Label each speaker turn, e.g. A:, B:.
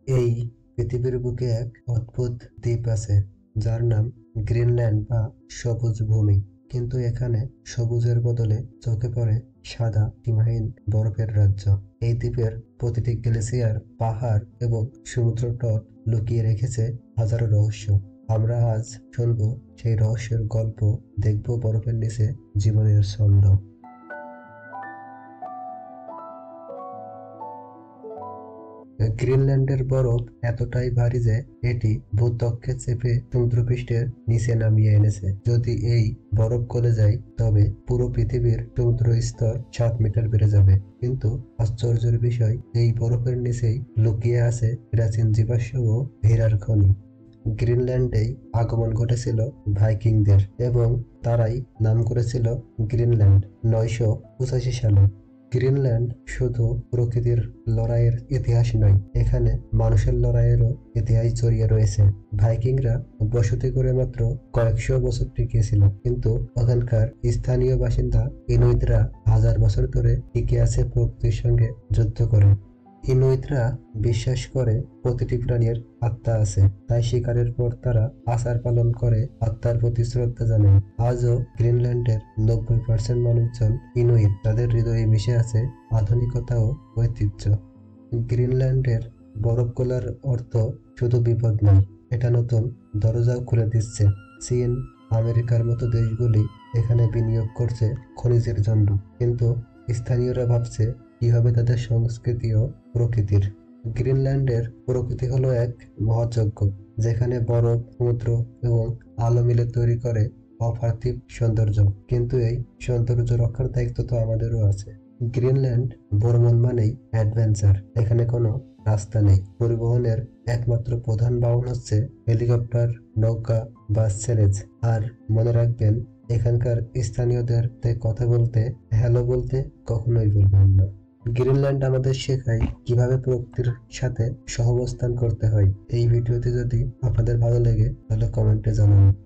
A: এই পৃথিবীর বুকে এক অদ্ভুত দ্বীপ আছে যার নাম গ্রিনল্যান্ড বা সবুজ ভূমি। কিন্তু এখানে সবুজের বদলে চোখে পড়ে সাদা সীমাহীন বরফের রাজ্য। এই দ্বীপের প্রতিটি গ্লেসিয়ার, পাহাড় এবং সমুদ্র তট লুকিয়ে রেখেছে হাজারো রহস্য। আমরা আজ শুনবো সেই রহস্যের গল্প, দেখব বরফের নিচে জীবনের ছন্দ। গ্রিনল্যান্ডের বরফ এতটাই ভারী যে এটি ভূত্বককে চেপে সমুদ্রপৃষ্ঠের নিচে নামিয়ে এনেছে। যদি এই বরফ গলে যায় তবে পুরো পৃথিবীর সমুদ্র স্তর 7 মিটার বেড়ে যাবে। কিন্তু আশ্চর্যের বিষয়, এই বরফের নিচেই লুকিয়ে আছে প্রাচীন জীবাশ্ম ও হীরার খনি। গ্রিনল্যান্ডেই আগমন ঘটেছিল ভাইকিংদের এবং তারাই নাম করেছিল গ্রিনল্যান্ড 985 সালে। গ্রিনল্যান্ড শুধু প্রকৃতির লড়াইয়ের ইতিহাস নয়, এখানে মানুষের লড়াইয়েরও ইতিহাস জড়িয়ে রয়েছে। ভাইকিংরা বসতি করে মাত্র কয়েকশো বছর টিকেছিল, কিন্তু ওখানকার স্থানীয় বাসিন্দা ইনুইতরা হাজার বছর ধরে টিকে আছে প্রকৃতির সঙ্গে যুদ্ধ করে। ইনুইতরা বিশ্বাস করে প্রতিটি প্রাণীর আত্মা আছে, তাই শিকারের পর তারা আচার পালন করে আত্মার প্রতি শ্রদ্ধা জানায়। আজও গ্রিনল্যান্ডের 90% মানুষজন ইনুইট, তাদের হৃদয়ে মিশে আছে আধুনিকতা ও ঐতিহ্য। গ্রিনল্যান্ডের বরফ গলার অর্থ শুধু বিপদ নয়, এটা নতুন দরজাও খুলে দিচ্ছে। চীন, আমেরিকার মতো দেশগুলি এখানে বিনিয়োগ করছে খনিজের জন্য, কিন্তু স্থানীয়রা ভাবছে কিভাবে তাদের সংস্কৃতি ও প্রকৃতির। গ্রিনল্যান্ডের প্রকৃতি হলো এক মহাযজ্ঞ, যেখানে বরফ, সমুদ্র এবং আলো মিলে তৈরি করে অপার্থিব সৌন্দর্য। কিন্তু এই সৌন্দর্য রক্ষার দায়িত্ব তো আমাদেরও আছে। গ্রিনল্যান্ড ভ্রমণ মানেই অ্যাডভেঞ্চার। এখানে কোনো রাস্তা নেই, পরিবহনের একমাত্র প্রধান বাহন হচ্ছে হেলিকপ্টার, নৌকা বা স্যালেজ। আর মনে রাখবেন, এখানকার স্থানীয়দের কথা বলতে, হ্যালো বলতে কখনোই ভুলবেন না। গ্রিনল্যান্ড আমাদের শেখায় কিভাবে প্রকৃতির সাথে সহাবস্থান করতে হয়। এই ভিডিওটি যদি আপনাদের ভালো লাগে তাহলে কমেন্টে জানান।